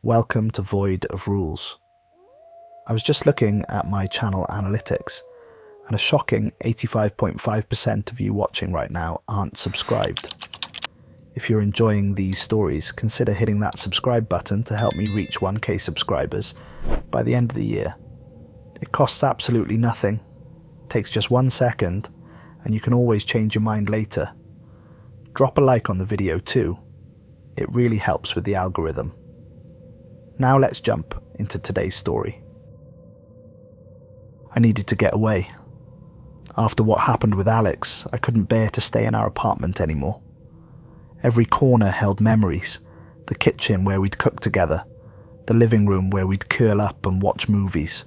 Welcome to Void of Rules. I was just looking at my channel analytics, and a shocking 85.5% of you watching right now aren't subscribed. If you're enjoying these stories, consider hitting that subscribe button to help me reach 1K subscribers by the end of the year. It costs absolutely nothing, takes just 1 second, and you can always change your mind later. Drop a like on the video too. It really helps with the algorithm. Now let's jump into today's story. I needed to get away. After what happened with Alex, I couldn't bear to stay in our apartment anymore. Every corner held memories. The kitchen where we'd cook together, the living room where we'd curl up and watch movies,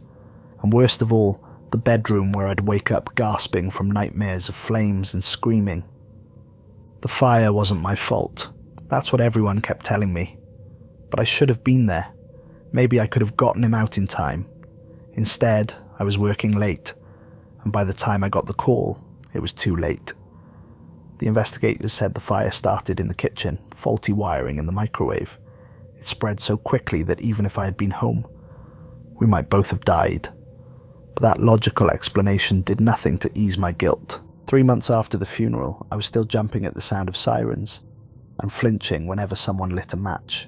and worst of all, the bedroom where I'd wake up gasping from nightmares of flames and screaming. The fire wasn't my fault. That's what everyone kept telling me. But I should have been there. Maybe I could have gotten him out in time. Instead, I was working late, and by the time I got the call, it was too late. The investigators said the fire started in the kitchen, faulty wiring in the microwave. It spread so quickly that even if I had been home, we might both have died. But that logical explanation did nothing to ease my guilt. 3 months after the funeral, I was still jumping at the sound of sirens and flinching whenever someone lit a match.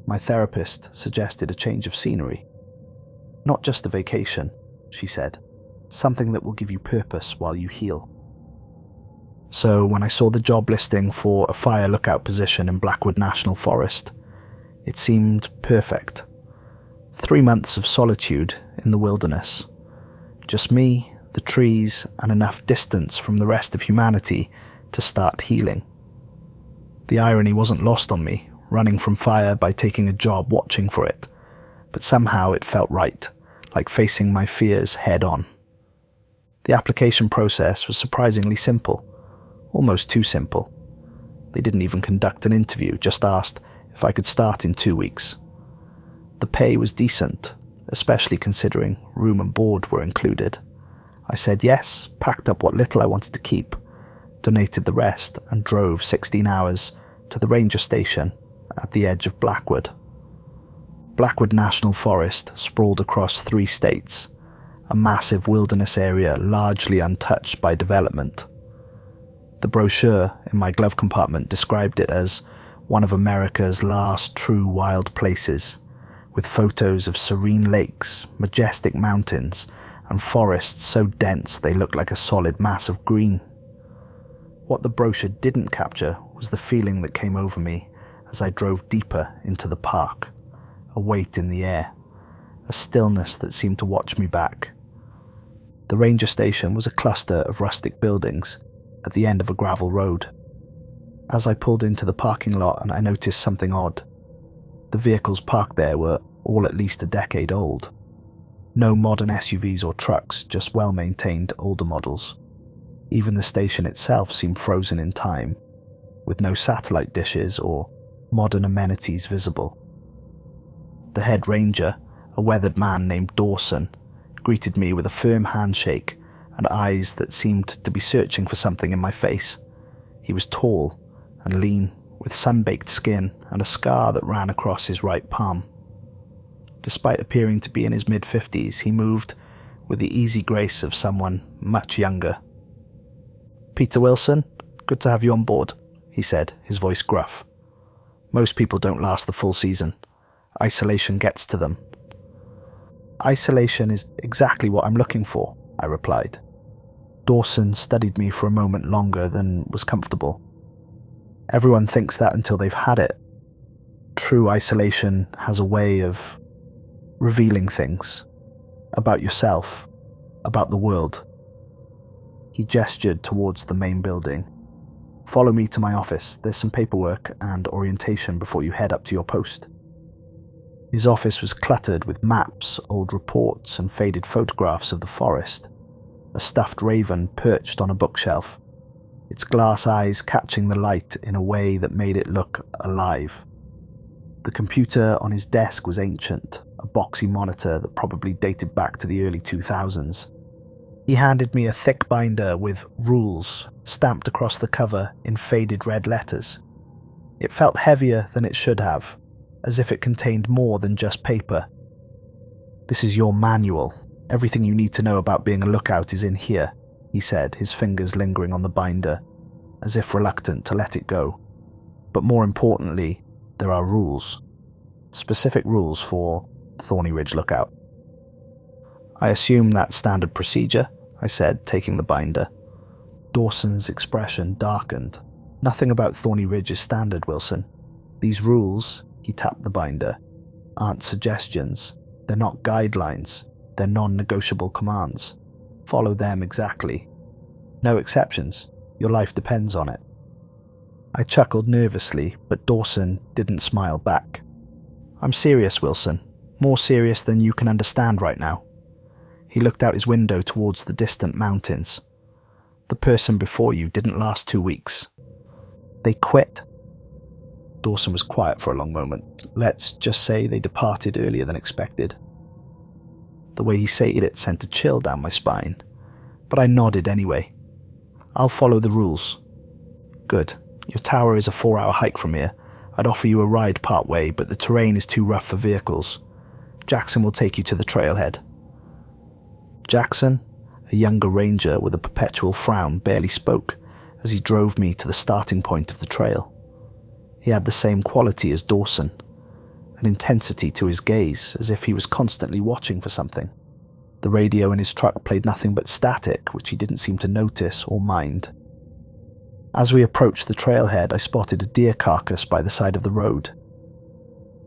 My therapist suggested a change of scenery. Not just a vacation, she said. Something that will give you purpose while you heal. So when I saw the job listing for a fire lookout position in Blackwood National Forest, it seemed perfect. 3 months of solitude in the wilderness. Just me, the trees, and enough distance from the rest of humanity to start healing. The irony wasn't lost on me, running from fire by taking a job watching for it, but somehow it felt right, like facing my fears head on. The application process was surprisingly simple, almost too simple. They didn't even conduct an interview, just asked if I could start in 2 weeks. The pay was decent, especially considering room and board were included. I said yes, packed up what little I wanted to keep, donated the rest, and drove 16 hours to the ranger station at the edge of Blackwood. Blackwood National Forest sprawled across 3 states, a massive wilderness area largely untouched by development. The brochure in my glove compartment described it as one of America's last true wild places, with photos of serene lakes, majestic mountains, and forests so dense they looked like a solid mass of green. What the brochure didn't capture was the feeling that came over me as I drove deeper into the park, a weight in the air, a stillness that seemed to watch me back. The ranger station was a cluster of rustic buildings at the end of a gravel road. As I pulled into the parking lot, and I noticed something odd. The vehicles parked there were all at least a decade old. No modern SUVs or trucks, just well-maintained older models. Even the station itself seemed frozen in time, with no satellite dishes or modern amenities visible. The head ranger, a weathered man named Dawson, greeted me with a firm handshake and eyes that seemed to be searching for something in my face. He was tall and lean, with sun-baked skin and a scar that ran across his right palm. Despite appearing to be in his mid-50s, he moved with the easy grace of someone much younger. "Peter Wilson, good to have you on board," he said, his voice gruff. "Most people don't last the full season. Isolation gets to them." "Isolation is exactly what I'm looking for," I replied. Dawson studied me for a moment longer than was comfortable. "Everyone thinks that until they've had it. True isolation has a way of revealing things about yourself, about the world." He gestured towards the main building. "Follow me to my office. There's some paperwork and orientation before you head up to your post." His office was cluttered with maps, old reports, and faded photographs of the forest. A stuffed raven perched on a bookshelf, its glass eyes catching the light in a way that made it look alive. The computer on his desk was ancient, a boxy monitor that probably dated back to the early 2000s. He handed me a thick binder with rules stamped across the cover in faded red letters. It felt heavier than it should have, as if it contained more than just paper. "This is your manual. Everything you need to know about being a lookout is in here," he said, his fingers lingering on the binder, as if reluctant to let it go. "But more importantly, there are rules. Specific rules for Thorny Ridge Lookout." "I assume that's standard procedure," I said, taking the binder. Dawson's expression darkened. "Nothing about Thorny Ridge is standard, Wilson. These rules," he tapped the binder, "aren't suggestions. They're not guidelines. They're non-negotiable commands. Follow them exactly. No exceptions. Your life depends on it." I chuckled nervously, but Dawson didn't smile back. "I'm serious, Wilson. More serious than you can understand right now." He looked out his window towards the distant mountains. "The person before you didn't last 2 weeks. They quit." Dawson was quiet for a long moment. "Let's just say they departed earlier than expected." The way he stated it sent a chill down my spine, but I nodded anyway. "I'll follow the rules." "Good. Your tower is a 4-hour hike from here. I'd offer you a ride part way, but the terrain is too rough for vehicles. Jackson will take you to the trailhead." Jackson, a younger ranger with a perpetual frown, barely spoke as he drove me to the starting point of the trail. He had the same quality as Dawson, an intensity to his gaze, as if he was constantly watching for something. The radio in his truck played nothing but static, which he didn't seem to notice or mind. As we approached the trailhead, I spotted a deer carcass by the side of the road.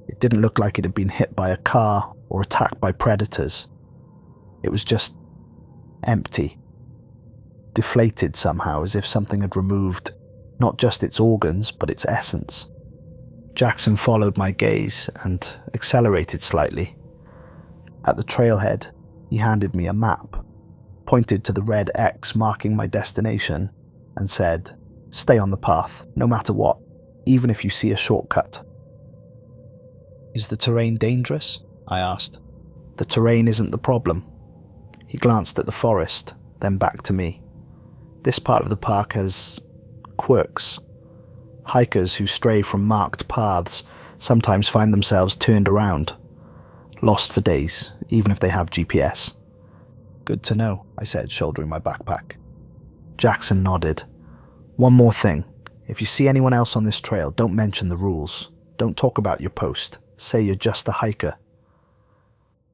It didn't look like it had been hit by a car or attacked by predators. It was just empty. Deflated somehow, as if something had removed not just its organs, but its essence. Jackson followed my gaze and accelerated slightly. At the trailhead, he handed me a map, pointed to the red X marking my destination, and said, "Stay on the path, no matter what, even if you see a shortcut." "Is the terrain dangerous?" I asked. "The terrain isn't the problem." He glanced at the forest, then back to me. "This part of the park has quirks. Hikers who stray from marked paths sometimes find themselves turned around, lost for days, even if they have GPS." "Good to know," I said, shouldering my backpack. Jackson nodded. "One more thing. If you see anyone else on this trail, don't mention the rules. Don't talk about your post. Say you're just a hiker."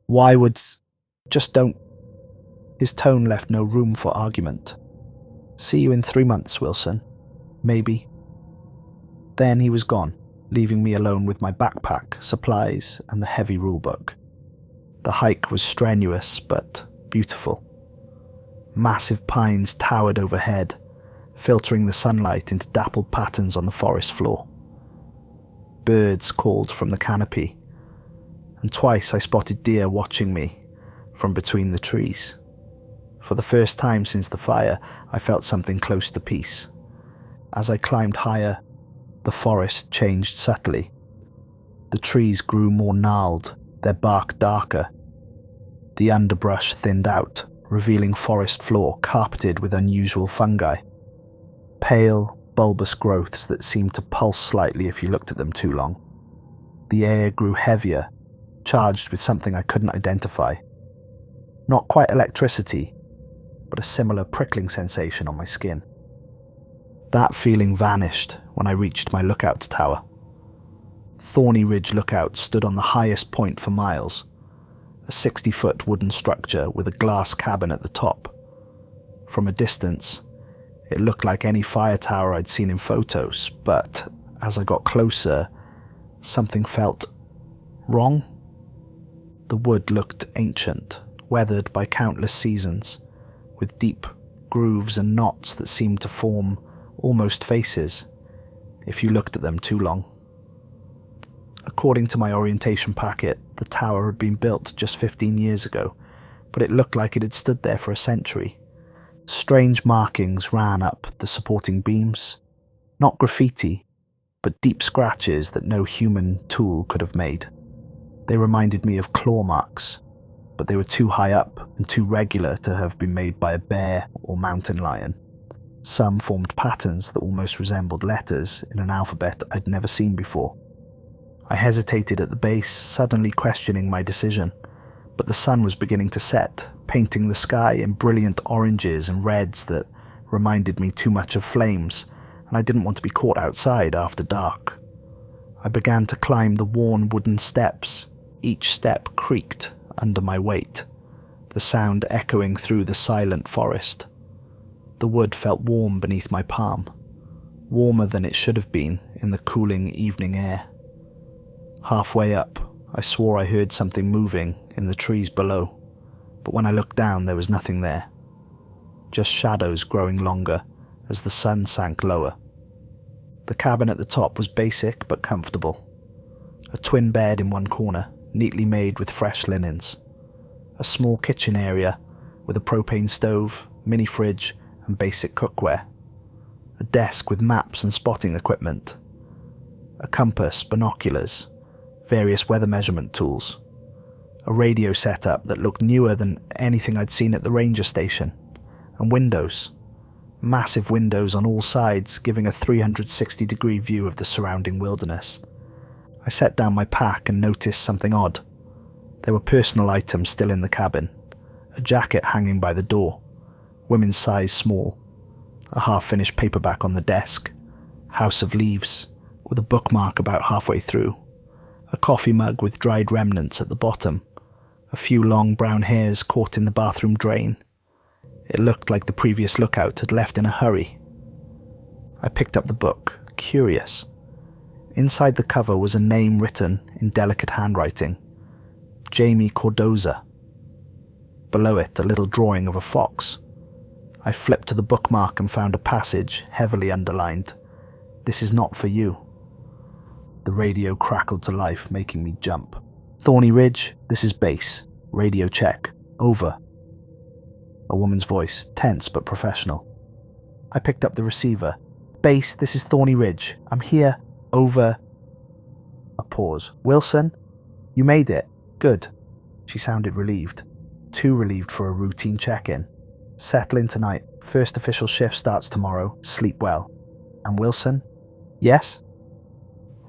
"Why would... just don't..." His tone left no room for argument. "See you in 3 months, Wilson. Maybe." Then he was gone, leaving me alone with my backpack, supplies, and the heavy rulebook. The hike was strenuous, but beautiful. Massive pines towered overhead, filtering the sunlight into dappled patterns on the forest floor. Birds called from the canopy, and twice I spotted deer watching me from between the trees. For the first time since the fire, I felt something close to peace. As I climbed higher, the forest changed subtly. The trees grew more gnarled, their bark darker. The underbrush thinned out, revealing forest floor carpeted with unusual fungi. Pale, bulbous growths that seemed to pulse slightly if you looked at them too long. The air grew heavier, charged with something I couldn't identify. Not quite electricity, but a similar prickling sensation on my skin. That feeling vanished when I reached my lookout tower. Thorny Ridge Lookout stood on the highest point for miles, a 60-foot wooden structure with a glass cabin at the top. From a distance, it looked like any fire tower I'd seen in photos, but as I got closer, something felt wrong. The wood looked ancient, weathered by countless seasons, with deep grooves and knots that seemed to form almost faces if you looked at them too long. According to my orientation packet, the tower had been built just 15 years ago, but it looked like it had stood there for a century. Strange markings ran up the supporting beams, not graffiti, but deep scratches that no human tool could have made. They reminded me of claw marks, but they were too high up and too regular to have been made by a bear or mountain lion. Some formed patterns that almost resembled letters in an alphabet I'd never seen before. I hesitated at the base, suddenly questioning my decision, but the sun was beginning to set, painting the sky in brilliant oranges and reds that reminded me too much of flames, and I didn't want to be caught outside after dark. I began to climb the worn wooden steps. Each step creaked under my weight, the sound echoing through the silent forest. The wood felt warm beneath my palm, warmer than it should have been in the cooling evening air. Halfway up, I swore I heard something moving in the trees below, but when I looked down there was nothing there, just shadows growing longer as the sun sank lower. The cabin at the top was basic but comfortable. A twin bed in one corner, neatly made with fresh linens. A small kitchen area with a propane stove, mini fridge and basic cookware. A desk with maps and spotting equipment. A compass, binoculars, various weather measurement tools. A radio setup that looked newer than anything I'd seen at the ranger station. And windows. Massive windows on all sides giving a 360-degree view of the surrounding wilderness. I set down my pack and noticed something odd. There were personal items still in the cabin. A jacket hanging by the door, women's size small. A half-finished paperback on the desk. House of Leaves, with a bookmark about halfway through. A coffee mug with dried remnants at the bottom. A few long brown hairs caught in the bathroom drain. It looked like the previous lookout had left in a hurry. I picked up the book, curious. Inside the cover was a name written in delicate handwriting. Jamie Cordoza. Below it, a little drawing of a fox. I flipped to the bookmark and found a passage heavily underlined. This is not for you. The radio crackled to life, making me jump. Thorny Ridge, this is base. Radio check. Over. A woman's voice, tense but professional. I picked up the receiver. Base, this is Thorny Ridge. I'm here. Over. A pause. Wilson? You made it. Good. She sounded relieved. Too relieved for a routine check-in. Settle in tonight. First official shift starts tomorrow. Sleep well. And Wilson? Yes?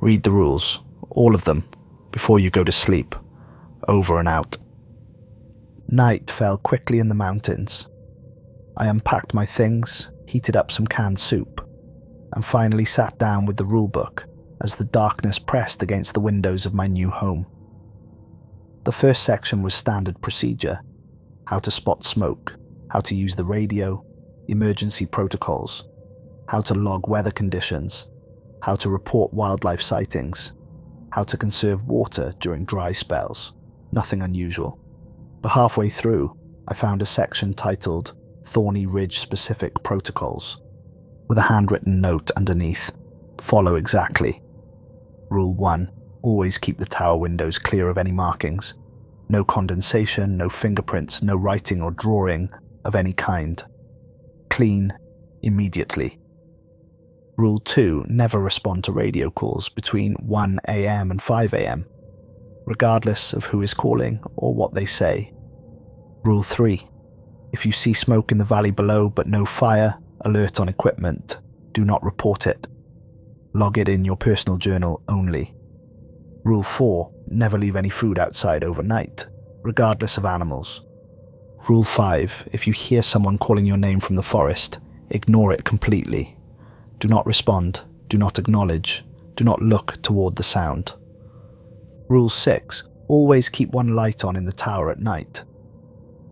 Read the rules. All of them. Before you go to sleep. Over and out. Night fell quickly in the mountains. I unpacked my things, heated up some canned soup, and finally sat down with the rulebook as the darkness pressed against the windows of my new home. The first section was standard procedure: how to spot smoke, how to use the radio, emergency protocols, how to log weather conditions, how to report wildlife sightings, how to conserve water during dry spells. Nothing unusual. But halfway through, I found a section titled Thorny Ridge Specific Protocols, with a handwritten note underneath. Follow exactly. Rule 1. Always keep the tower windows clear of any markings. No condensation, no fingerprints, no writing or drawing of any kind. Clean immediately. Rule 2. Never respond to radio calls between 1 a.m. and 5 a.m. regardless of who is calling or what they say. Rule 3. If you see smoke in the valley below but no fire, alert on equipment, do not report it. Log it in your personal journal only. Rule 4. Never leave any food outside overnight, regardless of animals. Rule 5. If you hear someone calling your name from the forest, ignore it completely. Do not respond, do not acknowledge, do not look toward the sound. Rule 6. Always keep one light on in the tower at night.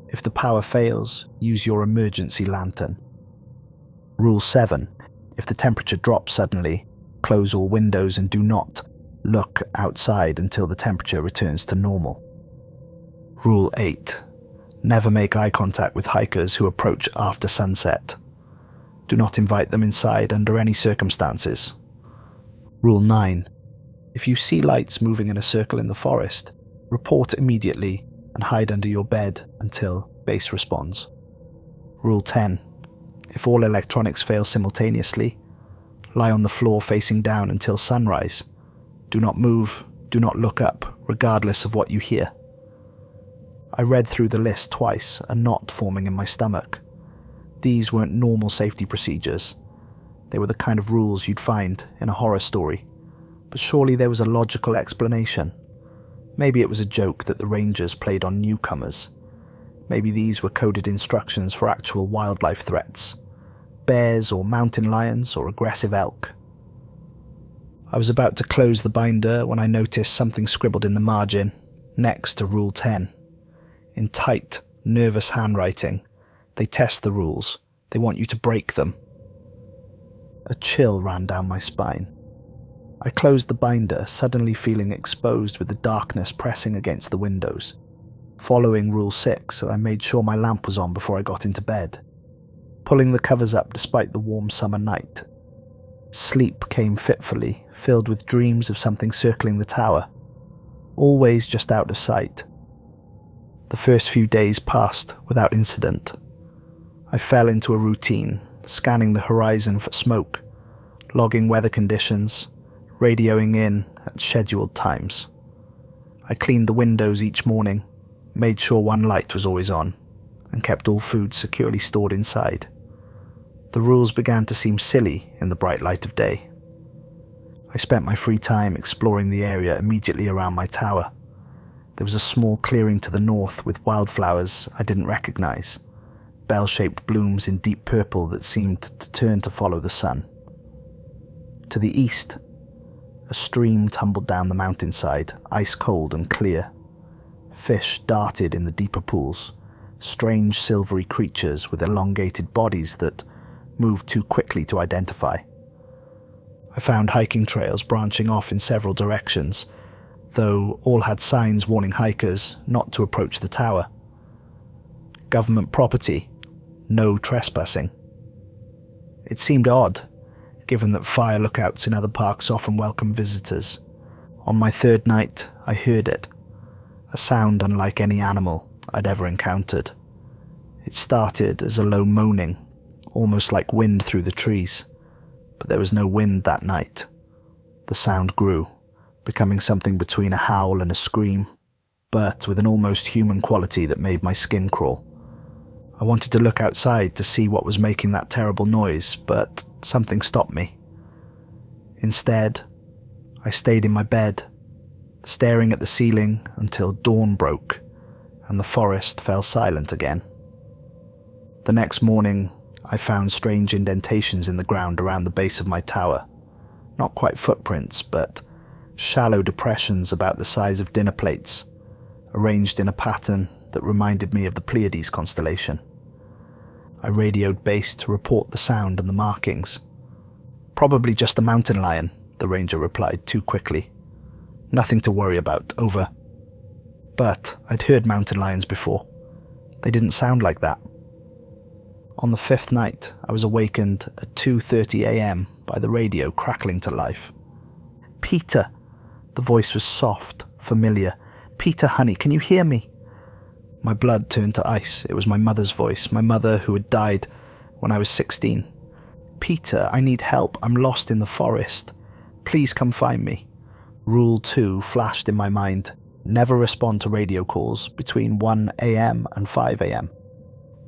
If the power fails, use your emergency lantern. Rule 7. If the temperature drops suddenly, close all windows and do not look outside until the temperature returns to normal. Rule 8. Never make eye contact with hikers who approach after sunset. Do not invite them inside under any circumstances. Rule 9. If you see lights moving in a circle in the forest, report immediately and hide under your bed until base responds. Rule 10. If all electronics fail simultaneously, lie on the floor facing down until sunrise. Do not move, do not look up, regardless of what you hear. I read through the list twice, a knot forming in my stomach. These weren't normal safety procedures. They were the kind of rules you'd find in a horror story. but surely there was a logical explanation. Maybe it was a joke that the rangers played on newcomers. Maybe these were coded instructions for actual wildlife threats. Bears or mountain lions or aggressive elk. I was about to close the binder when I noticed something scribbled in the margin, next to Rule 10. In tight, nervous handwriting, they test the rules. They want you to break them. A chill ran down my spine. I closed the binder, suddenly feeling exposed with the darkness pressing against the windows. Following Rule 6, I made sure my lamp was on before I got into bed, pulling the covers up despite the warm summer night. Sleep came fitfully, filled with dreams of something circling the tower, always just out of sight. The first few days passed without incident. I fell into a routine, scanning the horizon for smoke, logging weather conditions, radioing in at scheduled times. I cleaned the windows each morning, made sure one light was always on, and kept all food securely stored inside. The rules began to seem silly in the bright light of day. I spent my free time exploring the area immediately around my tower. There was a small clearing to the north with wildflowers I didn't recognize, bell-shaped blooms in deep purple that seemed to turn to follow the sun. To the east, a stream tumbled down the mountainside, ice-cold and clear. Fish darted in the deeper pools, strange silvery creatures with elongated bodies that moved too quickly to identify. I found hiking trails branching off in several directions, though all had signs warning hikers not to approach the tower. Government property, no trespassing. It seemed odd, given that fire lookouts in other parks often welcome visitors. On my third night, I heard it, a sound unlike any animal I'd ever encountered. It started as a low moaning, almost like wind through the trees, but there was no wind that night. The sound grew, becoming something between a howl and a scream, but with an almost human quality that made my skin crawl. I wanted to look outside to see what was making that terrible noise, but something stopped me. Instead, I stayed in my bed, staring at the ceiling until dawn broke and the forest fell silent again. The next morning, I found strange indentations in the ground around the base of my tower. Not quite footprints, but shallow depressions about the size of dinner plates, arranged in a pattern that reminded me of the Pleiades constellation. I radioed base to report the sound and the markings. "Probably just a mountain lion," the ranger replied too quickly. "Nothing to worry about, over." But I'd heard mountain lions before. They didn't sound like that. On the fifth night, I was awakened at 2:30 a.m. by the radio crackling to life. "Peter!" The voice was soft, familiar. "Peter, honey, can you hear me?" My blood turned to ice. It was my mother's voice, my mother who had died when I was 16. "Peter, I need help. I'm lost in the forest. Please come find me." Rule 2 flashed in my mind. Never respond to radio calls between 1 a.m. and 5 a.m.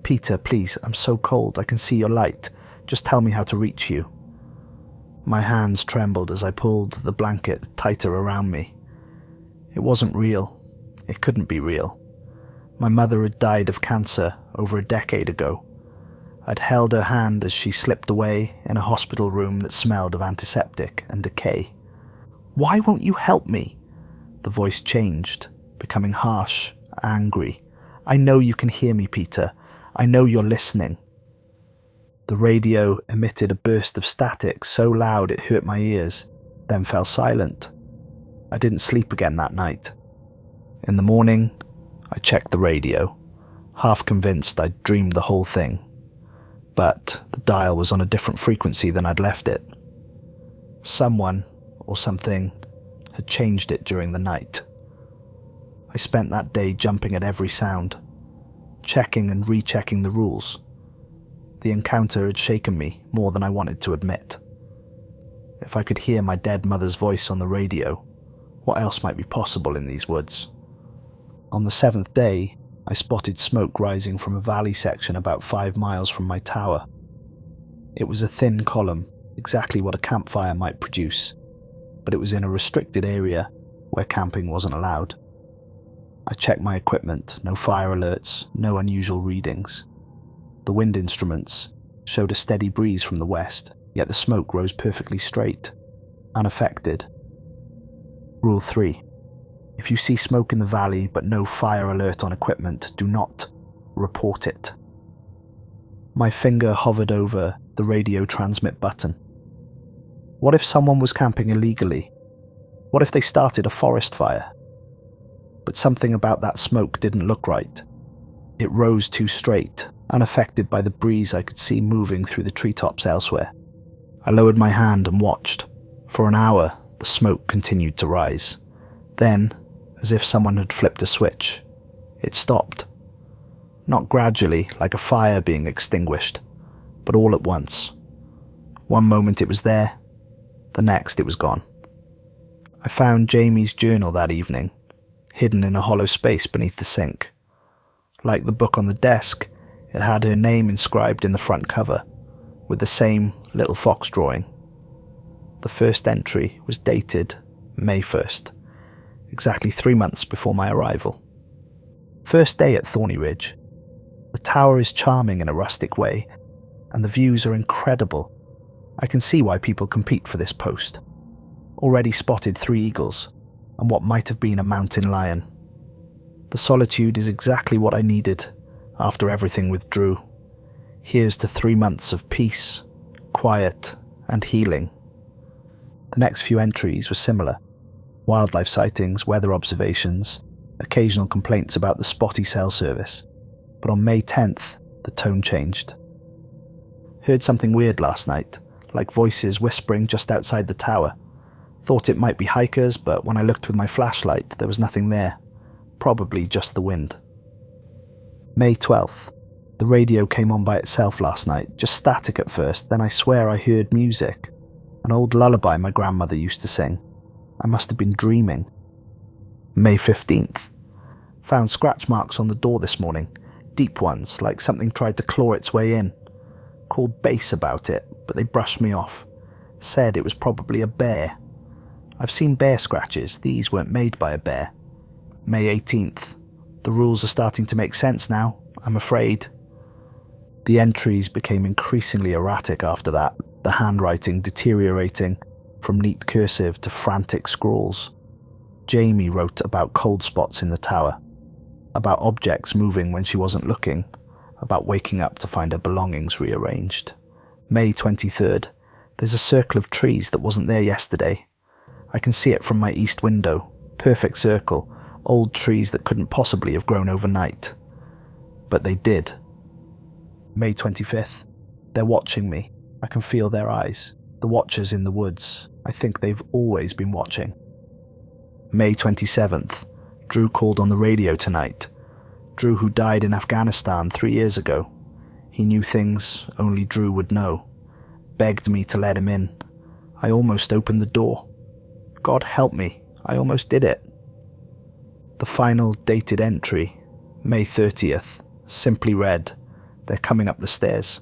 "Peter, please, I'm so cold. I can see your light. Just tell me how to reach you." My hands trembled as I pulled the blanket tighter around me. It wasn't real. It couldn't be real. My mother had died of cancer over a decade ago. I'd held her hand as she slipped away in a hospital room that smelled of antiseptic and decay. "Why won't you help me?" The voice changed, becoming harsh, angry. "I know you can hear me, Peter. I know you're listening." The radio emitted a burst of static so loud it hurt my ears, then fell silent. I didn't sleep again that night. In the morning, I checked the radio, half convinced I'd dreamed the whole thing. But the dial was on a different frequency than I'd left it. Someone, or something, had changed it during the night. I spent that day jumping at every sound, checking and rechecking the rules. The encounter had shaken me more than I wanted to admit. If I could hear my dead mother's voice on the radio, what else might be possible in these woods? On the 7th day, I spotted smoke rising from a valley section about 5 miles from my tower. It was a thin column, exactly what a campfire might produce, but it was in a restricted area where camping wasn't allowed. I checked my equipment, no fire alerts, no unusual readings. The wind instruments showed a steady breeze from the west, yet the smoke rose perfectly straight, unaffected. Rule 3. If you see smoke in the valley but no fire alert on equipment, do not report it. My finger hovered over the radio transmit button. What if someone was camping illegally? What if they started a forest fire? But something about that smoke didn't look right. It rose too straight, unaffected by the breeze I could see moving through the treetops elsewhere. I lowered my hand and watched. For an hour, the smoke continued to rise. Then, as if someone had flipped a switch, it stopped. Not gradually, like a fire being extinguished, but all at once. One moment it was there, the next it was gone. I found Jamie's journal that evening, hidden in a hollow space beneath the sink. Like the book on the desk, it had her name inscribed in the front cover, with the same little fox drawing. The first entry was dated May 1st, exactly 3 months before my arrival. First day at Thorny Ridge. The tower is charming in a rustic way, and the views are incredible. I can see why people compete for this post. Already spotted 3 eagles, and what might have been a mountain lion. The solitude is exactly what I needed after everything with Drew. Here's to 3 months of peace, quiet, and healing. The next few entries were similar. Wildlife sightings, weather observations, occasional complaints about the spotty cell service. But on May 10th, the tone changed. Heard something weird last night, like voices whispering just outside the tower. Thought it might be hikers, but when I looked with my flashlight, there was nothing there. Probably just the wind. May 12th. The radio came on by itself last night, just static at first, then I swear I heard music. An old lullaby my grandmother used to sing. I must have been dreaming. May 15th. Found scratch marks on the door this morning. Deep ones, like something tried to claw its way in. Called base about it, but they brushed me off. Said it was probably a bear. I've seen bear scratches, these weren't made by a bear. May 18th. The rules are starting to make sense now, I'm afraid. The entries became increasingly erratic after that, the handwriting deteriorating from neat cursive to frantic scrawls. Jamie wrote about cold spots in the tower, about objects moving when she wasn't looking, about waking up to find her belongings rearranged. May 23rd. There's a circle of trees that wasn't there yesterday. I can see it from my east window. Perfect circle. Old trees that couldn't possibly have grown overnight. But they did. May 25th. They're watching me. I can feel their eyes. The watchers in the woods. I think they've always been watching. May 27th. Drew called on the radio tonight. Drew, who died in Afghanistan 3 years ago. He knew things only Drew would know. Begged me to let him in. I almost opened the door. God help me, I almost did it. The final dated entry, May 30th, simply read, "They're coming up the stairs.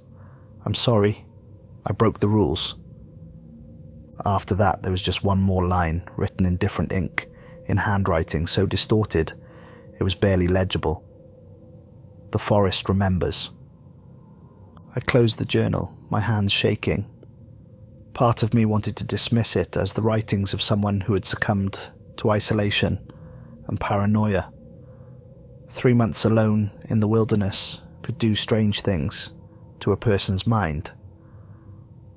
I'm sorry, I broke the rules." After that, there was just one more line, written in different ink, in handwriting so distorted, it was barely legible. The forest remembers. I closed the journal, my hands shaking. Part of me wanted to dismiss it as the writings of someone who had succumbed to isolation and paranoia. 3 months alone in the wilderness could do strange things to a person's mind.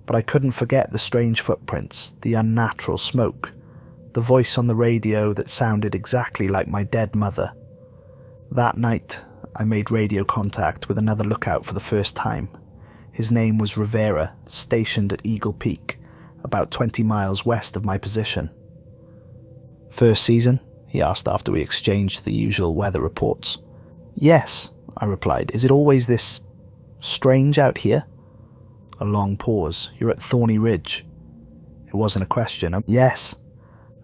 But I couldn't forget the strange footprints, the unnatural smoke, the voice on the radio that sounded exactly like my dead mother. That night, I made radio contact with another lookout for the first time. His name was Rivera, stationed at Eagle Peak, about 20 miles west of my position. "First season?" he asked after we exchanged the usual weather reports. "Yes," I replied. "Is it always this strange out here?" A long pause. "You're at Thorny Ridge." It wasn't a question. "Yes."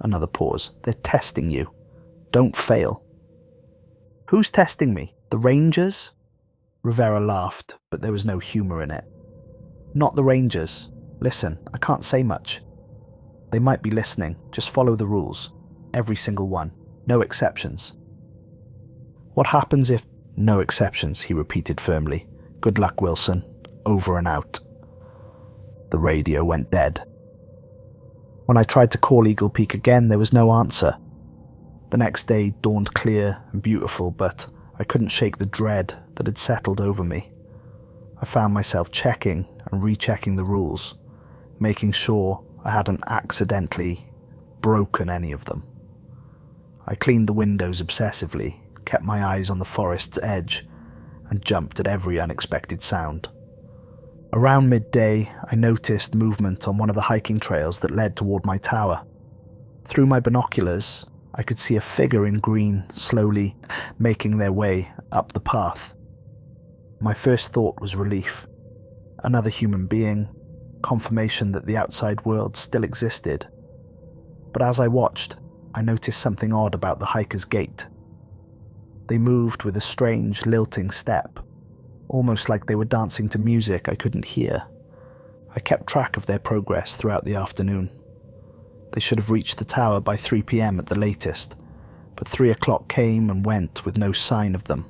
Another pause. "They're testing you. Don't fail." "Who's testing me? The Rangers?" Rivera laughed, but there was no humour in it. "Not the Rangers. Listen, I can't say much. They might be listening. Just follow the rules. Every single one. No exceptions." "What happens if—" "No exceptions," he repeated firmly. "Good luck, Wilson. Over and out." The radio went dead. When I tried to call Eagle Peak again, there was no answer. The next day dawned clear and beautiful, but I couldn't shake the dread that had settled over me. I found myself checking and rechecking the rules, making sure I hadn't accidentally broken any of them. I cleaned the windows obsessively, kept my eyes on the forest's edge, and jumped at every unexpected sound. Around midday, I noticed movement on one of the hiking trails that led toward my tower. Through my binoculars, I could see a figure in green slowly making their way up the path. My first thought was relief. Another human being, confirmation that the outside world still existed. But as I watched, I noticed something odd about the hiker's gait. They moved with a strange, lilting step, almost like they were dancing to music I couldn't hear. I kept track of their progress throughout the afternoon. They should have reached the tower by 3 p.m. at the latest, but 3 o'clock came and went with no sign of them.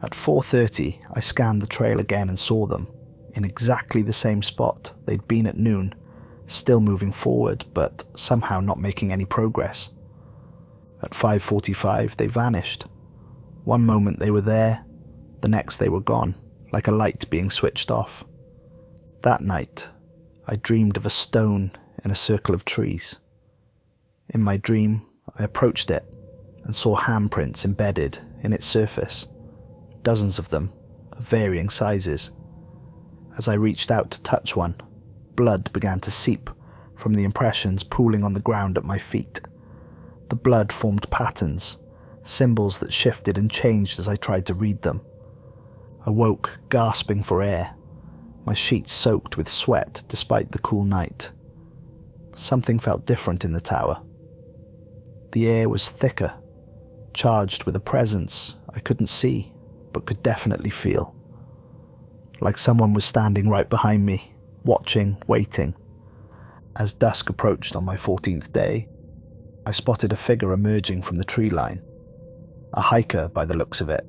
At 4:30, I scanned the trail again and saw them, in exactly the same spot they'd been at noon, still moving forward, but somehow not making any progress. At 5:45, they vanished. One moment they were there, the next they were gone, like a light being switched off. That night, I dreamed of a stone in a circle of trees. In my dream, I approached it and saw handprints embedded in its surface, dozens of them, of varying sizes. As I reached out to touch one, blood began to seep from the impressions pooling on the ground at my feet. The blood formed patterns, symbols that shifted and changed as I tried to read them. I woke, gasping for air, my sheets soaked with sweat despite the cool night. Something felt different in the tower. The air was thicker, charged with a presence I couldn't see, but could definitely feel. Like someone was standing right behind me, watching, waiting. As dusk approached on my 14th day, I spotted a figure emerging from the tree line. A hiker by the looks of it,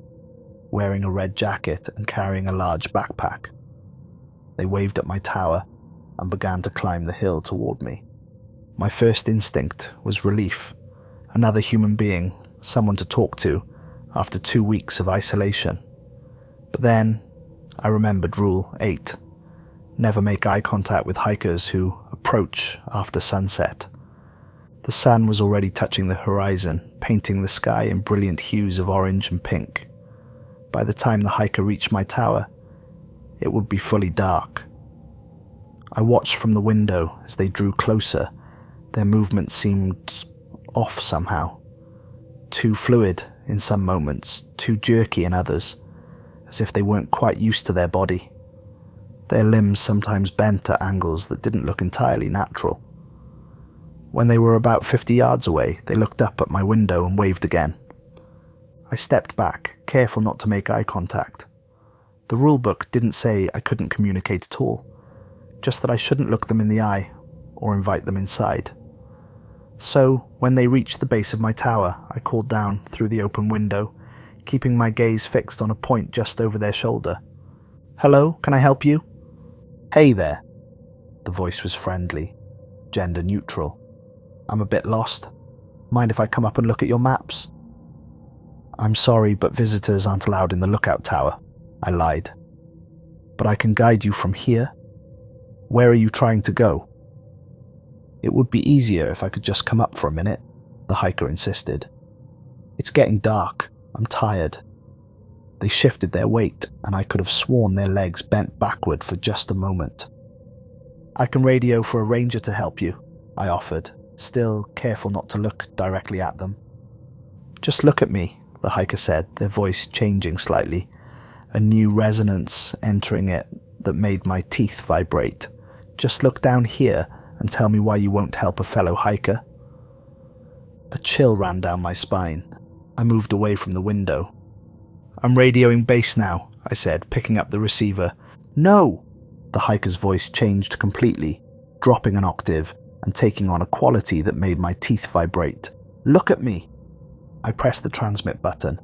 wearing a red jacket and carrying a large backpack. They waved at my tower and began to climb the hill toward me. My first instinct was relief. Another human being, someone to talk to after 2 weeks of isolation. But then I remembered Rule 8. Never make eye contact with hikers who approach after sunset. The sun was already touching the horizon, painting the sky in brilliant hues of orange and pink. By the time the hiker reached my tower, it would be fully dark. I watched from the window as they drew closer. Their movement seemed off somehow. Too fluid in some moments, too jerky in others, as if they weren't quite used to their body. Their limbs sometimes bent at angles that didn't look entirely natural. When they were about 50 yards away, they looked up at my window and waved again. I stepped back, careful not to make eye contact. The rulebook didn't say I couldn't communicate at all, just that I shouldn't look them in the eye or invite them inside. So, when they reached the base of my tower, I called down through the open window, keeping my gaze fixed on a point just over their shoulder. "Hello, can I help you?" "Hey there." The voice was friendly, gender neutral. "I'm a bit lost. Mind if I come up and look at your maps?" "I'm sorry, but visitors aren't allowed in the lookout tower," I lied. "But I can guide you from here. Where are you trying to go?" "It would be easier if I could just come up for a minute," the hiker insisted. "It's getting dark. I'm tired." They shifted their weight, and I could have sworn their legs bent backward for just a moment. "I can radio for a ranger to help you," I offered, still careful not to look directly at them. "Just look at me," the hiker said, their voice changing slightly, a new resonance entering it that made my teeth vibrate. "Just look down here and tell me why you won't help a fellow hiker." A chill ran down my spine. I moved away from the window. "I'm radioing base now," I said, picking up the receiver. "No!" The hiker's voice changed completely, dropping an octave, and taking on a quality that made my teeth vibrate. "Look at me!" I pressed the transmit button.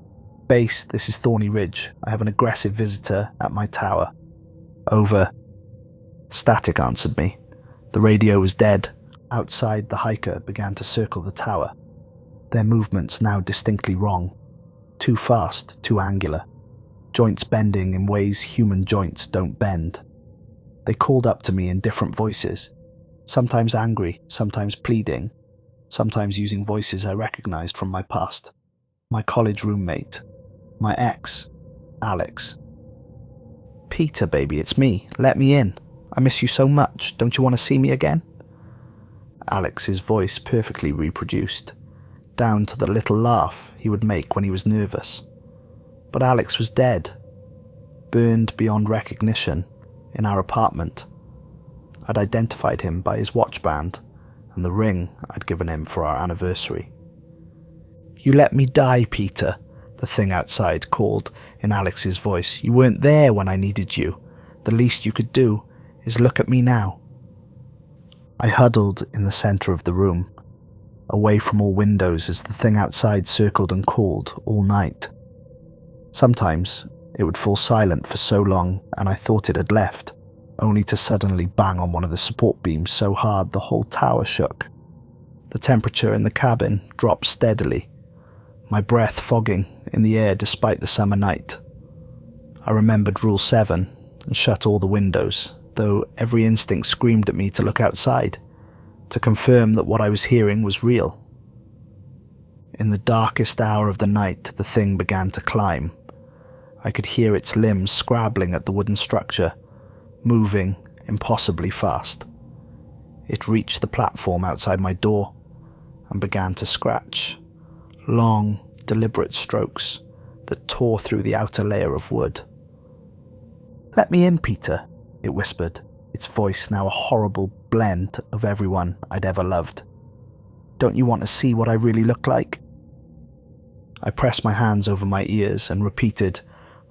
"Base, this is Thorny Ridge. I have an aggressive visitor at my tower." "Over." Static answered me. The radio was dead. Outside, the hiker began to circle the tower. Their movements now distinctly wrong. Too fast, too angular. Joints bending in ways human joints don't bend. They called up to me in different voices, sometimes angry, sometimes pleading, sometimes using voices I recognized from my past. My college roommate, my ex, Alex. "Peter, baby, it's me. Let me in. I miss you so much. Don't you want to see me again?" Alex's voice perfectly reproduced, down to the little laugh he would make when he was nervous. But Alex was dead, burned beyond recognition, in our apartment. I'd identified him by his watch band and the ring I'd given him for our anniversary. "You let me die, Peter," the thing outside called in Alex's voice. "You weren't there when I needed you. The least you could do is look at me now." I huddled in the center of the room, away from all windows as the thing outside circled and called all night. Sometimes it would fall silent for so long and I thought it had left, only to suddenly bang on one of the support beams so hard the whole tower shook. The temperature in the cabin dropped steadily, my breath fogging in the air despite the summer night. I remembered Rule 7 and shut all the windows, though every instinct screamed at me to look outside, to confirm that what I was hearing was real. In the darkest hour of the night, the thing began to climb. I could hear its limbs scrabbling at the wooden structure, moving impossibly fast. It reached the platform outside my door and began to scratch, long, deliberate strokes that tore through the outer layer of wood. "Let me in, Peter," it whispered, its voice now a horrible blend of everyone I'd ever loved. "Don't you want to see what I really look like?" I pressed my hands over my ears and repeated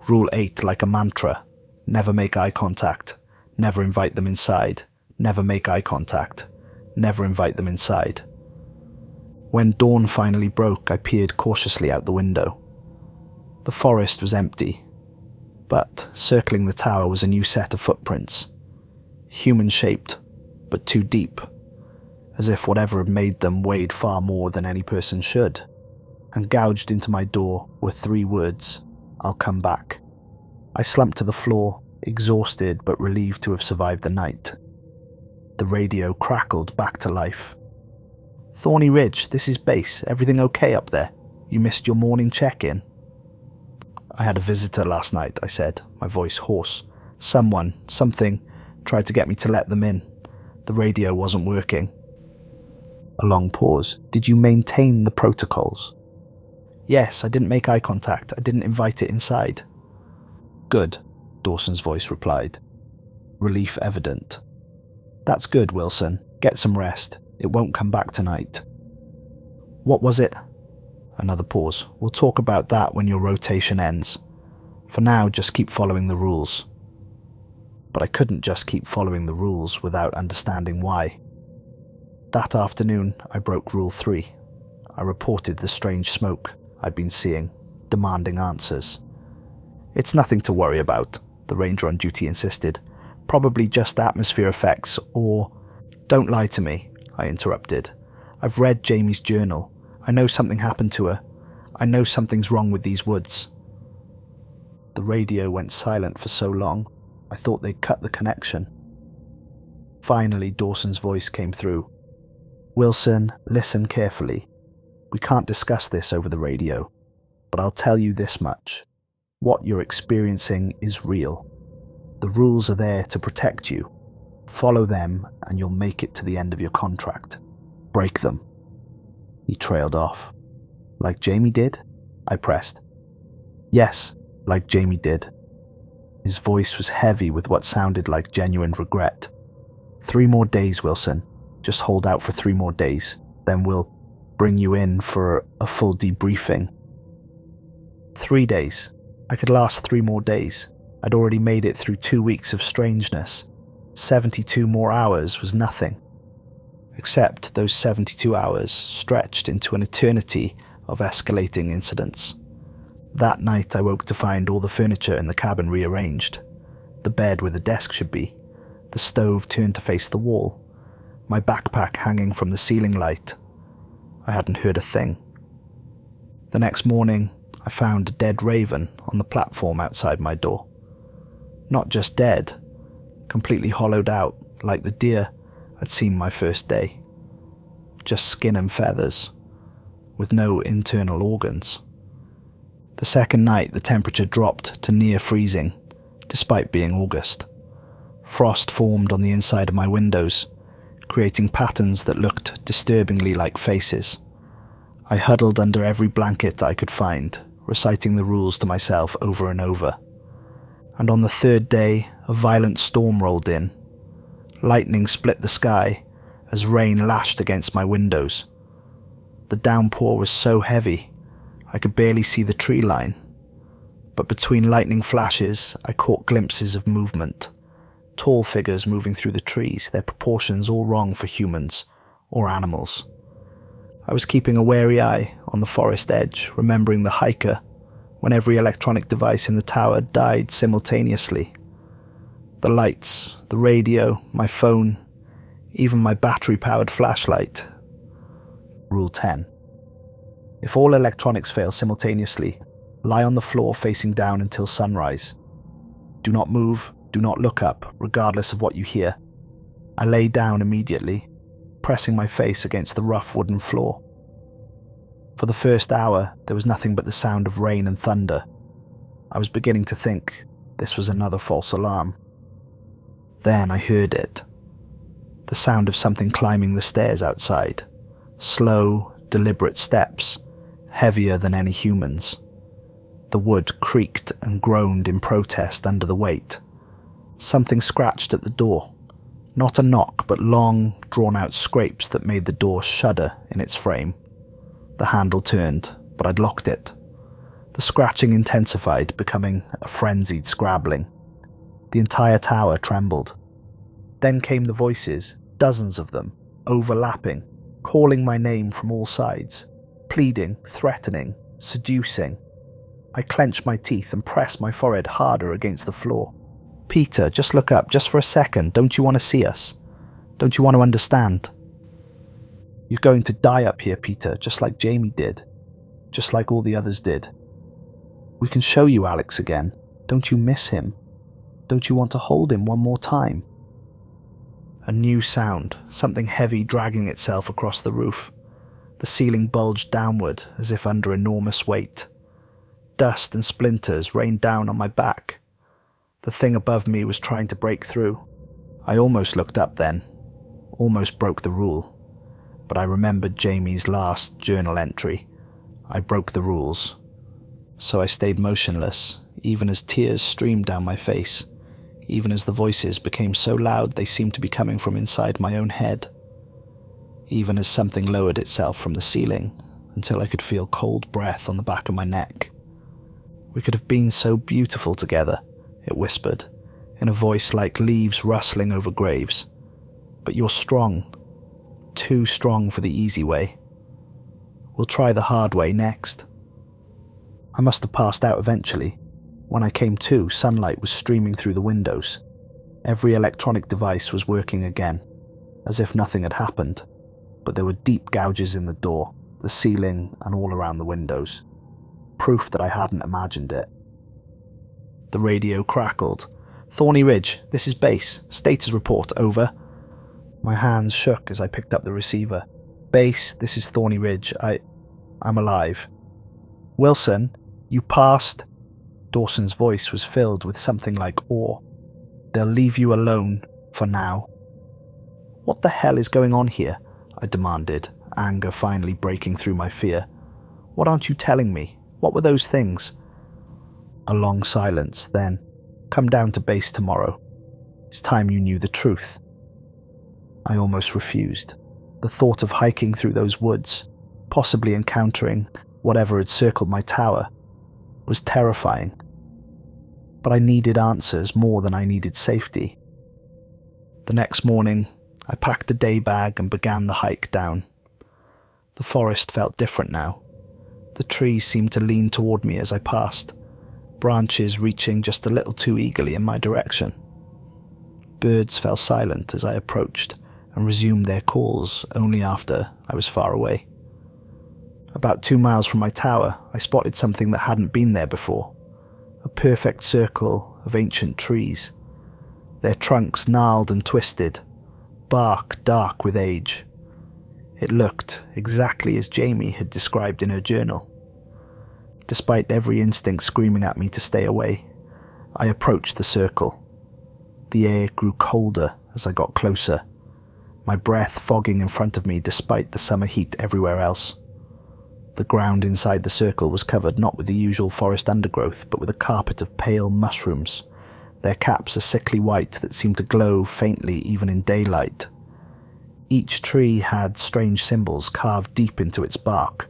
Rule 8 like a mantra. Never make eye contact. Never invite them inside. Never make eye contact. Never invite them inside. When dawn finally broke, I peered cautiously out the window. The forest was empty, but circling the tower was a new set of footprints. Human-shaped, but too deep, as if whatever had made them weighed far more than any person should. And gouged into my door were 3 words: "I'll come back." I slumped to the floor, exhausted but relieved to have survived the night. The radio crackled back to life. "Thorny Ridge, this is Base. Everything okay up there? You missed your morning check-in?" "I had a visitor last night," I said, my voice hoarse. Something, tried to get me to let them in. The radio wasn't working." A long pause. "Did you maintain the protocols?" "Yes, I didn't make eye contact. I didn't invite it inside." "Good," Dawson's voice replied, relief evident. "That's good, Wilson. Get some rest. It won't come back tonight." "What was it?" Another pause. "We'll talk about that when your rotation ends. For now, just keep following the rules." But I couldn't just keep following the rules without understanding why. That afternoon, I broke Rule 3. I reported the strange smoke I'd been seeing, demanding answers. "It's nothing to worry about," the ranger on duty insisted. "Probably just atmosphere effects, or—" "Don't lie to me," I interrupted. "I've read Jamie's journal. I know something happened to her. I know something's wrong with these woods." The radio went silent for so long, I thought they'd cut the connection. Finally, Dawson's voice came through. "Wilson, listen carefully. We can't discuss this over the radio, but I'll tell you this much. What you're experiencing is real. The rules are there to protect you. Follow them and you'll make it to the end of your contract. Break them." He trailed off. "Like Jamie did?" I pressed. "Yes, like Jamie did." His voice was heavy with what sounded like genuine regret. 3 more days, Wilson. Just hold out for 3 more days. Then we'll bring you in for a full debriefing." 3 days. I could last 3 more days. I'd already made it through 2 weeks of strangeness. 72 more hours was nothing. except those 72 hours stretched into an eternity of escalating incidents. That night I woke to find all the furniture in the cabin rearranged, the bed where the desk should be, the stove turned to face the wall, my backpack hanging from the ceiling light. I hadn't heard a thing. The next morning, I found a dead raven on the platform outside my door. Not just dead, completely hollowed out like the deer I'd seen my first day. Just skin and feathers, with no internal organs. The second night, the temperature dropped to near freezing, despite being August. Frost formed on the inside of my windows, creating patterns that looked disturbingly like faces. I huddled under every blanket I could find, reciting the rules to myself over and over. And on the third day, a violent storm rolled in. Lightning split the sky as rain lashed against my windows. The downpour was so heavy, I could barely see the tree line. But between lightning flashes, I caught glimpses of movement. Tall figures moving through the trees, their proportions all wrong for humans or animals. I was keeping a wary eye on the forest edge, remembering the hiker, when every electronic device in the tower died simultaneously. The lights, the radio, my phone, even my battery-powered flashlight. Rule 10. If all electronics fail simultaneously, lie on the floor facing down until sunrise. Do not move, do not look up, regardless of what you hear. I lay down immediately, pressing my face against the rough wooden floor. For the first hour, there was nothing but the sound of rain and thunder. I was beginning to think this was another false alarm. Then I heard it. The sound of something climbing the stairs outside. Slow, deliberate steps, heavier than any humans. The wood creaked and groaned in protest under the weight. Something scratched at the door. Not a knock, but long, drawn-out scrapes that made the door shudder in its frame. The handle turned, but I'd locked it. The scratching intensified, becoming a frenzied scrabbling. The entire tower trembled. Then came the voices, dozens of them, overlapping, calling my name from all sides, pleading, threatening, seducing. I clenched my teeth and pressed my forehead harder against the floor. "Peter, just look up, just for a second. Don't you want to see us? Don't you want to understand? You're going to die up here, Peter, just like Jamie did. Just like all the others did. We can show you Alex again. Don't you miss him? Don't you want to hold him one more time?" A new sound, something heavy dragging itself across the roof. The ceiling bulged downward as if under enormous weight. Dust and splinters rained down on my back. The thing above me was trying to break through. I almost looked up then, almost broke the rule. But I remembered Jamie's last journal entry. I broke the rules. So I stayed motionless, even as tears streamed down my face, even as the voices became so loud they seemed to be coming from inside my own head, even as something lowered itself from the ceiling until I could feel cold breath on the back of my neck. "We could have been so beautiful together," it whispered, in a voice like leaves rustling over graves. "But you're strong. Too strong for the easy way. We'll try the hard way next." I must have passed out eventually. When I came to, sunlight was streaming through the windows. Every electronic device was working again, as if nothing had happened. But there were deep gouges in the door, the ceiling, and all around the windows. Proof that I hadn't imagined it. The radio crackled. "Thorny Ridge, this is base. Status report, over." My hands shook as I picked up the receiver. "Base, this is Thorny Ridge. I'm alive." "Wilson, you passed." Dawson's voice was filled with something like awe. "They'll leave you alone, for now." "What the hell is going on here?" I demanded, anger finally breaking through my fear. "What aren't you telling me? What were those things?" A long silence, then, "Come down to base tomorrow. It's time you knew the truth." I almost refused. The thought of hiking through those woods, possibly encountering whatever had circled my tower, was terrifying. But I needed answers more than I needed safety. The next morning, I packed a day bag and began the hike down. The forest felt different now. The trees seemed to lean toward me as I passed, branches reaching just a little too eagerly in my direction. Birds fell silent as I approached and resumed their calls only after I was far away. About 2 miles from my tower, I spotted something that hadn't been there before. A perfect circle of ancient trees. Their trunks gnarled and twisted, bark dark with age. It looked exactly as Jamie had described in her journal. Despite every instinct screaming at me to stay away, I approached the circle. The air grew colder as I got closer, my breath fogging in front of me despite the summer heat everywhere else. The ground inside the circle was covered not with the usual forest undergrowth, but with a carpet of pale mushrooms, their caps a sickly white that seemed to glow faintly even in daylight. Each tree had strange symbols carved deep into its bark.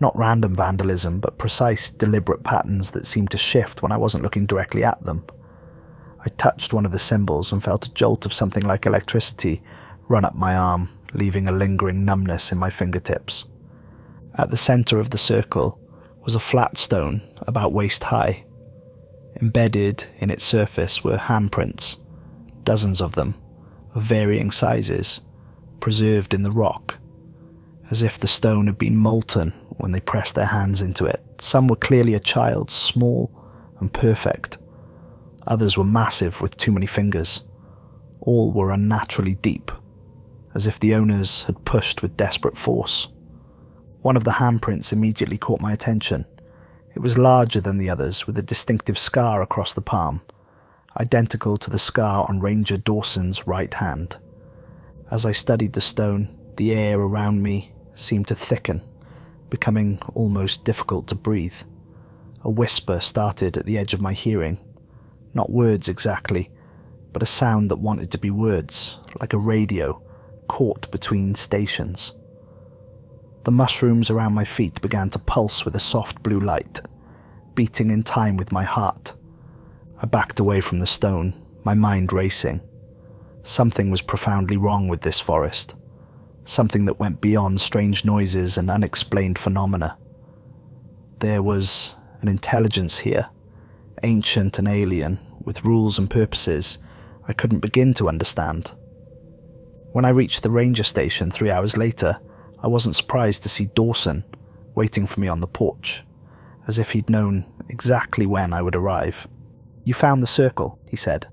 Not random vandalism, but precise, deliberate patterns that seemed to shift when I wasn't looking directly at them. I touched one of the symbols and felt a jolt of something like electricity run up my arm, leaving a lingering numbness in my fingertips. At the centre of the circle was a flat stone about waist high. Embedded in its surface were handprints, dozens of them, of varying sizes, preserved in the rock, as if the stone had been molten when they pressed their hands into it. Some were clearly a child's, small and perfect. Others were massive with too many fingers. All were unnaturally deep, as if the owners had pushed with desperate force. One of the handprints immediately caught my attention. It was larger than the others, with a distinctive scar across the palm, identical to the scar on Ranger Dawson's right hand. As I studied the stone, the air around me seemed to thicken, becoming almost difficult to breathe. A whisper started at the edge of my hearing. Not words exactly, but a sound that wanted to be words, like a radio, caught between stations. The mushrooms around my feet began to pulse with a soft blue light, beating in time with my heart. I backed away from the stone, my mind racing. Something was profoundly wrong with this forest, something that went beyond strange noises and unexplained phenomena. There was an intelligence here, ancient and alien, with rules and purposes I couldn't begin to understand. When I reached the ranger station 3 hours later, I wasn't surprised to see Dawson waiting for me on the porch, as if he'd known exactly when I would arrive. "You found the circle," he said.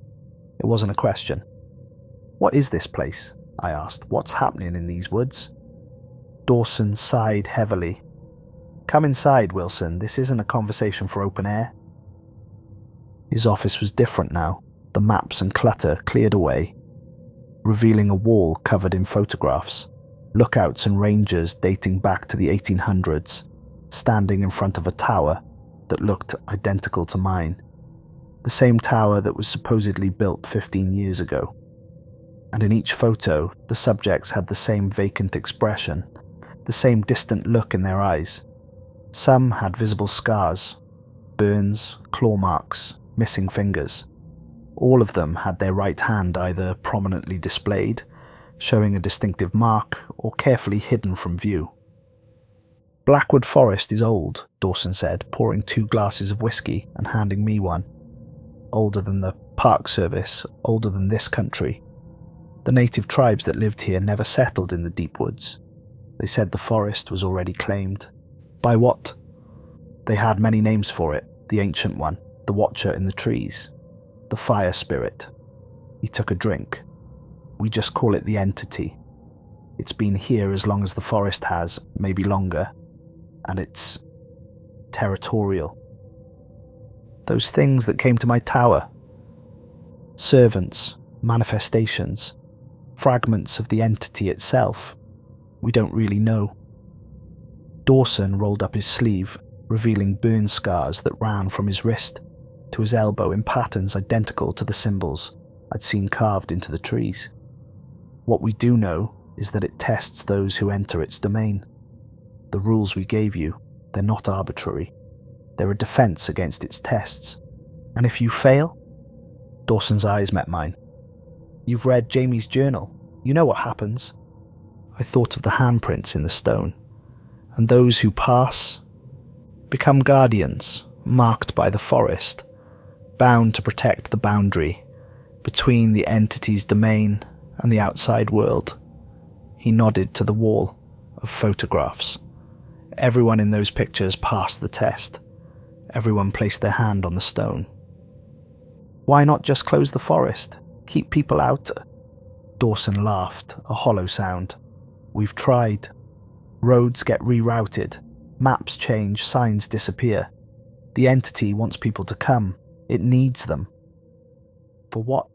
It wasn't a question. "What is this place?" I asked. "What's happening in these woods?" Dawson sighed heavily. "Come inside, Wilson. This isn't a conversation for open air." His office was different now, the maps and clutter cleared away, revealing a wall covered in photographs, lookouts and rangers dating back to the 1800s, standing in front of a tower that looked identical to mine. The same tower that was supposedly built 15 years ago. And in each photo, the subjects had the same vacant expression, the same distant look in their eyes. Some had visible scars, burns, claw marks, missing fingers. All of them had their right hand either prominently displayed, showing a distinctive mark, or carefully hidden from view. "Blackwood Forest is old," Dawson said, pouring 2 glasses of whiskey and handing me one. "Older than the Park Service, older than this country. The native tribes that lived here never settled in the deep woods. They said the forest was already claimed. By what? They had many names for it. The Ancient One, the Watcher in the Trees, the Fire Spirit." He took a drink. "We just call it the Entity. It's been here as long as the forest has, maybe longer. And it's territorial. Those things that came to my tower. Servants, manifestations, fragments of the entity itself. We don't really know." Dawson rolled up his sleeve, revealing burn scars that ran from his wrist to his elbow in patterns identical to the symbols I'd seen carved into the trees. "What we do know is that it tests those who enter its domain. The rules we gave you, they're not arbitrary. They're a defense against its tests. And if you fail?" Dawson's eyes met mine. "You've read Jamie's journal. You know what happens. I thought of the handprints in the stone, and those who pass become guardians, marked by the forest, bound to protect the boundary between the entity's domain and the outside world. He nodded to the wall of photographs. Everyone in those pictures passed the test. Everyone placed their hand on the stone. Why not just close the forest? Keep people out? Dawson laughed, a hollow sound. We've tried. Roads get rerouted. Maps change, signs disappear. The entity wants people to come. It needs them. For what?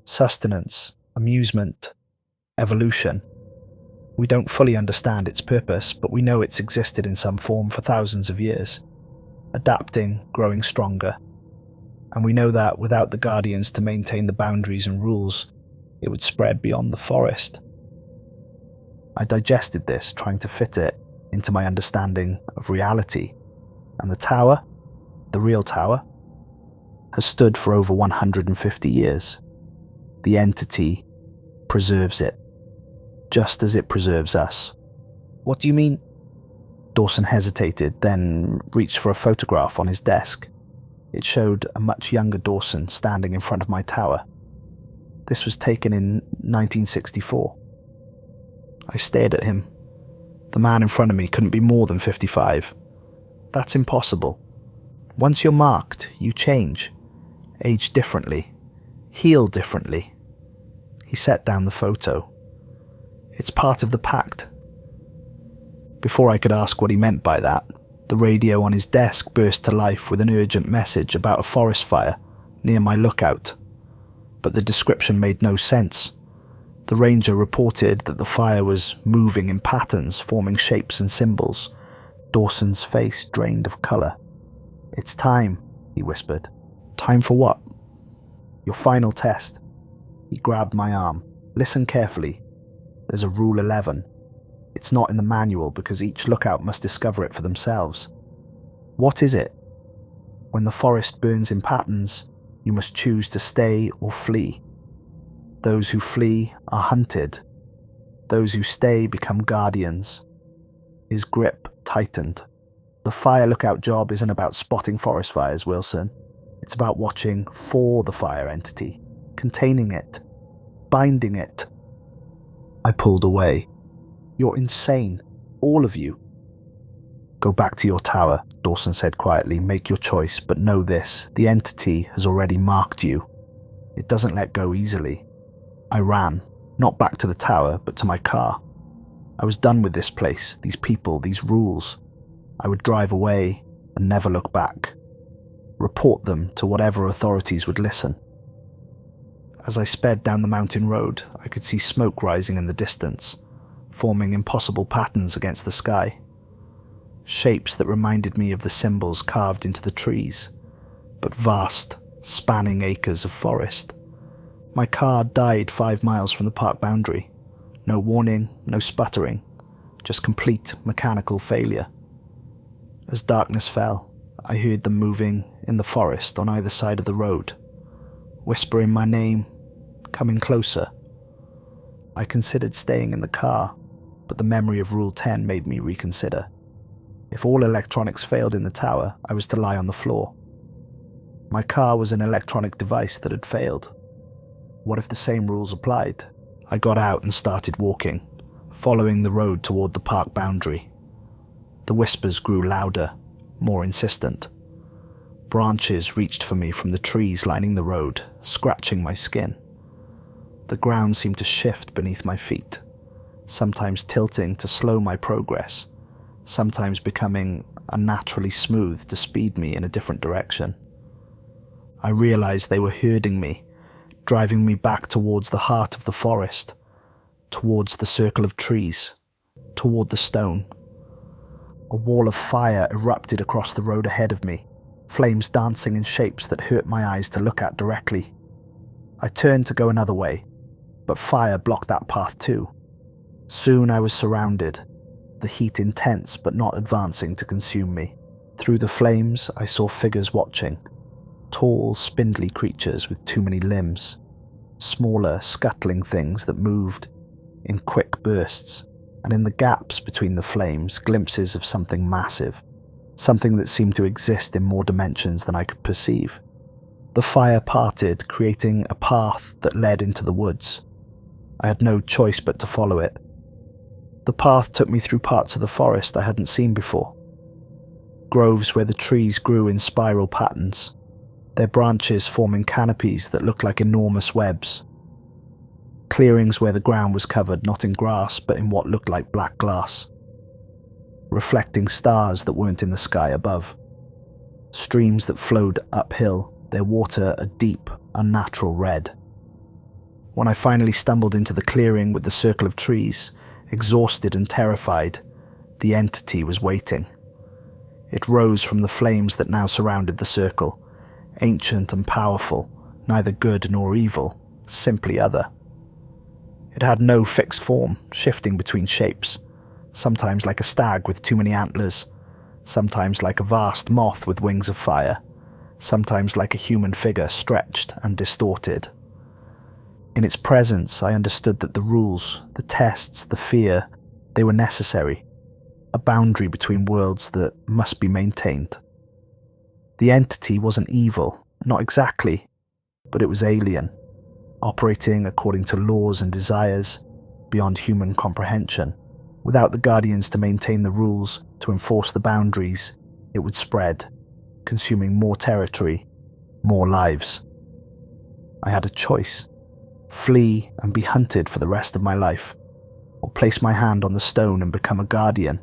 Sustenance, amusement, evolution. We don't fully understand its purpose, but we know it's existed in some form for thousands of years, adapting, growing stronger. And we know that without the guardians to maintain the boundaries and rules, it would spread beyond the forest. I digested this, trying to fit it into my understanding of reality. And the tower, the real tower, has stood for over 150 years. The entity preserves it, just as it preserves us. What do you mean? Dawson hesitated, then reached for a photograph on his desk. It showed a much younger Dawson standing in front of my tower. This was taken in 1964. I stared at him. The man in front of me couldn't be more than 55. That's impossible. Once you're marked, you change, age differently, heal differently. He set down the photo. It's part of the pact. Before I could ask what he meant by that, the radio on his desk burst to life with an urgent message about a forest fire near my lookout. But the description made no sense. The ranger reported that the fire was moving in patterns, forming shapes and symbols. Dawson's face drained of colour. It's time, he whispered. Time for what? Your final test. He grabbed my arm. Listen carefully. There's a Rule 11. It's not in the manual because each lookout must discover it for themselves. What is it? When the forest burns in patterns, you must choose to stay or flee. Those who flee are hunted. Those who stay become guardians. His grip tightened. The fire lookout job isn't about spotting forest fires, Wilson. It's about watching for the fire entity, containing it, binding it. I pulled away. You're insane, all of you. Go back to your tower, Dawson said quietly. Make your choice, but know this, the entity has already marked you. It doesn't let go easily. I ran, not back to the tower, but to my car. I was done with this place, these people, these rules. I would drive away and never look back. Report them to whatever authorities would listen. As I sped down the mountain road, I could see smoke rising in the distance, forming impossible patterns against the sky. Shapes that reminded me of the symbols carved into the trees, but vast, spanning acres of forest. My car died 5 miles from the park boundary. No warning, no sputtering, just complete mechanical failure. As darkness fell, I heard them moving in the forest on either side of the road, whispering my name, coming closer. I considered staying in the car, but the memory of Rule 10 made me reconsider. If all electronics failed in the tower, I was to lie on the floor. My car was an electronic device that had failed. What if the same rules applied? I got out and started walking, following the road toward the park boundary. The whispers grew louder, more insistent. Branches reached for me from the trees lining the road, scratching my skin. The ground seemed to shift beneath my feet, sometimes tilting to slow my progress, sometimes becoming unnaturally smooth to speed me in a different direction. I realized they were herding me, driving me back towards the heart of the forest, towards the circle of trees, toward the stone. A wall of fire erupted across the road ahead of me, flames dancing in shapes that hurt my eyes to look at directly. I turned to go another way, but fire blocked that path too. Soon I was surrounded, the heat intense but not advancing to consume me. Through the flames, I saw figures watching, tall, spindly creatures with too many limbs, smaller, scuttling things that moved in quick bursts, and in the gaps between the flames, glimpses of something massive, something that seemed to exist in more dimensions than I could perceive. The fire parted, creating a path that led into the woods. I had no choice but to follow it. The path took me through parts of the forest I hadn't seen before. Groves where the trees grew in spiral patterns, their branches forming canopies that looked like enormous webs. Clearings where the ground was covered not in grass but in what looked like black glass, reflecting stars that weren't in the sky above. Streams that flowed uphill, their water a deep, unnatural red. When I finally stumbled into the clearing with the circle of trees, exhausted and terrified, the entity was waiting. It rose from the flames that now surrounded the circle, ancient and powerful, neither good nor evil, simply other. It had no fixed form, shifting between shapes, sometimes like a stag with too many antlers, sometimes like a vast moth with wings of fire, sometimes like a human figure stretched and distorted. In its presence, I understood that the rules, the tests, the fear, they were necessary, a boundary between worlds that must be maintained. The entity wasn't evil, not exactly, but it was alien, operating according to laws and desires beyond human comprehension. Without the Guardians to maintain the rules, to enforce the boundaries, it would spread, consuming more territory, more lives. I had a choice: flee and be hunted for the rest of my life, or place my hand on the stone and become a Guardian.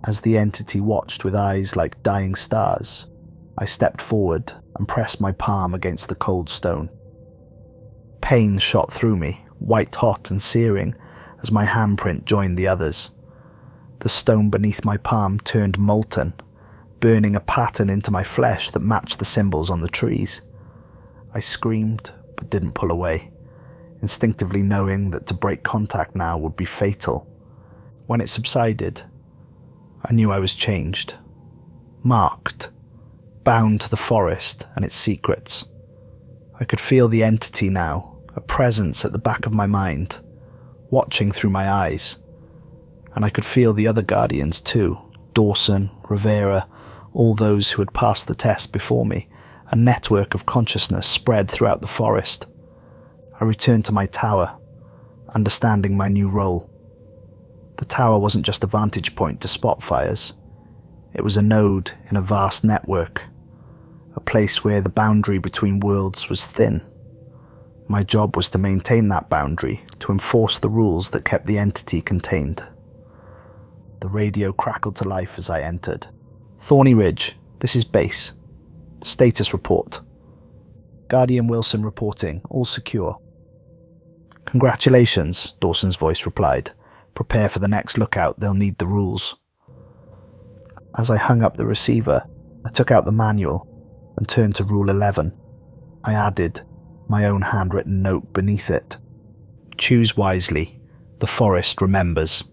As the entity watched with eyes like dying stars, I stepped forward and pressed my palm against the cold stone. Pain shot through me, white-hot and searing, as my handprint joined the others. The stone beneath my palm turned molten, burning a pattern into my flesh that matched the symbols on the trees. I screamed, but didn't pull away, instinctively knowing that to break contact now would be fatal. When it subsided, I knew I was changed, marked, bound to the forest and its secrets. I could feel the entity now, a presence at the back of my mind, watching through my eyes. And I could feel the other Guardians too, Dawson, Rivera, all those who had passed the test before me. A network of consciousness spread throughout the forest. I returned to my tower, understanding my new role. The tower wasn't just a vantage point to spot fires. It was a node in a vast network, a place where the boundary between worlds was thin. My job was to maintain that boundary, to enforce the rules that kept the entity contained. The radio crackled to life as I entered. Thorny Ridge, this is base. Status report. Guardian Wilson reporting, all secure. Congratulations, Dawson's voice replied. Prepare for the next lookout, they'll need the rules. As I hung up the receiver, I took out the manual and turned to Rule 11. I added my own handwritten note beneath it. Choose wisely, the forest remembers.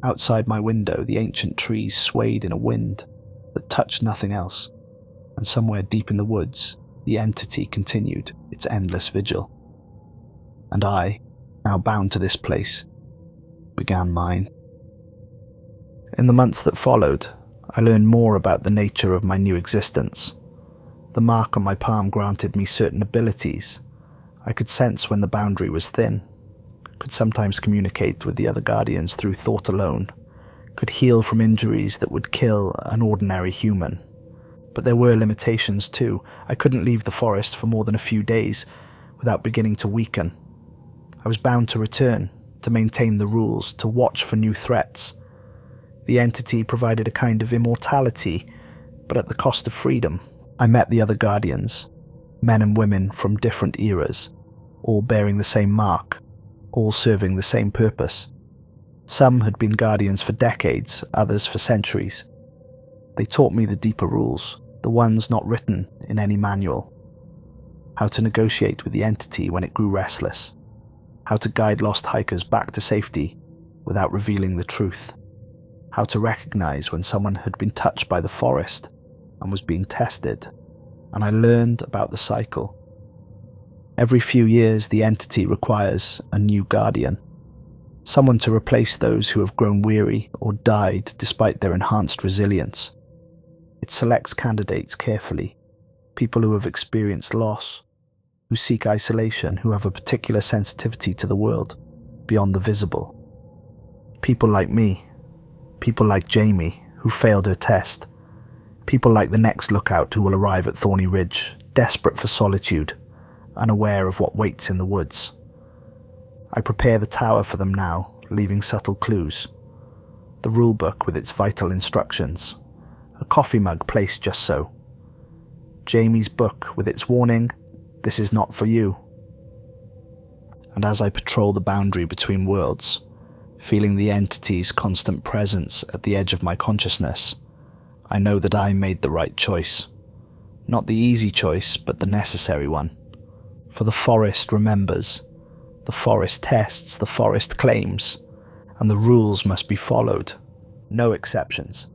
Outside my window, the ancient trees swayed in a wind that touched nothing else, and somewhere deep in the woods, the entity continued its endless vigil. And I, now bound to this place, began mine. In the months that followed, I learned more about the nature of my new existence. The mark on my palm granted me certain abilities. I could sense when the boundary was thin, could sometimes communicate with the other Guardians through thought alone, could heal from injuries that would kill an ordinary human. But there were limitations too. I couldn't leave the forest for more than a few days without beginning to weaken. I was bound to return, to maintain the rules, to watch for new threats. The entity provided a kind of immortality, but at the cost of freedom. I met the other Guardians, men and women from different eras, all bearing the same mark, all serving the same purpose. Some had been Guardians for decades, others for centuries. They taught me the deeper rules, the ones not written in any manual. How to negotiate with the entity when it grew restless. How to guide lost hikers back to safety without revealing the truth. How to recognize when someone had been touched by the forest and was being tested. And I learned about the cycle. Every few years, the entity requires a new guardian. Someone to replace those who have grown weary or died despite their enhanced resilience. It selects candidates carefully, people who have experienced loss, who seek isolation, who have a particular sensitivity to the world beyond the visible. People like me, people like Jamie, who failed her test, people like the next lookout who will arrive at Thorny Ridge, desperate for solitude, unaware of what waits in the woods. I prepare the tower for them now, leaving subtle clues. The rulebook with its vital instructions, a coffee mug placed just so. Jamie's book with its warning, "This is not for you." And as I patrol the boundary between worlds, feeling the entity's constant presence at the edge of my consciousness, I know that I made the right choice. Not the easy choice, but the necessary one. For the forest remembers, the forest tests, the forest claims, and the rules must be followed. No exceptions.